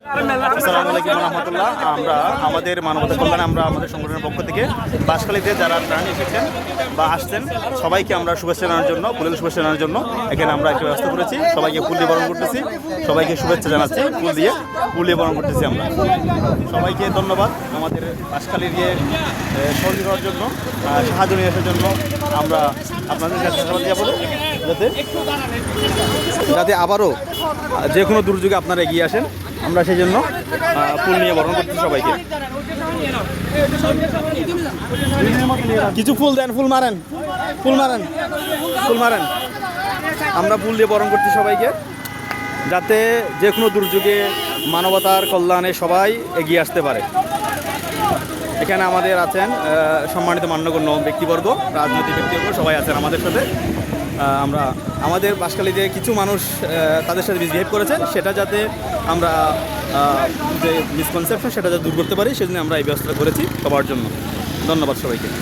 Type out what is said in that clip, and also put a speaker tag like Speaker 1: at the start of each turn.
Speaker 1: আসসালামু আলাইকুম রহমতুল্লাহ। আমরা আমাদের মানবতা কল্যাণে আমরা আমাদের সংগঠনের পক্ষ থেকে বাঁশখালীতে যারা প্রাণ এসেছেন বা আসছেন সবাইকে আমরা শুভেচ্ছা জানানোর জন্য, ফুলের শুভেচ্ছা জানানোর জন্য এখানে আমরা একটা ব্যবস্থা করেছি। সবাইকে ফুল দিয়ে বরণ করতেছি, সবাইকে শুভেচ্ছা জানাচ্ছি, ফুল দিয়ে বরণ করতেছি আমরা। সবাইকে ধন্যবাদ আমাদের বাঁশখালী দিয়ে সহযোগী হওয়ার জন্য, সাহায্য নিয়ে আসার জন্য। আমরা আপনাদের কাছে যাবো যাতে আবারও যে কোনো দুর্যোগে আপনারা এগিয়ে আসেন, আমরা সেই জন্য ফুল নিয়ে বরণ করছি সবাইকে। কিছু ফুল দেন, ফুল মারেন, ফুল মারেন, ফুল মারেন। আমরা ফুল দিয়ে বরণ করছি সবাইকে, যাতে যে কোনো দুর্যোগে মানবতার কল্যাণে সবাই এগিয়ে আসতে পারে। এখানে আমাদের আছেন সম্মানিত মান্যগণ্য ব্যক্তিবর্গ, রাজনৈতিক ব্যক্তিবর্গ সবাই আছেন আমাদের সাথে। আমরা আমাদের বাঁশখালীতে কিছু মানুষ তাদের সাথে মিসবিহেভ করেছে, সেটা যাতে আমরা যে মিসকনসেপশন সেটা যাতে দূর করতে পারি, সেজন্য আমরা এই ব্যবস্থা করেছি সবার জন্য। ধন্যবাদ সবাইকে।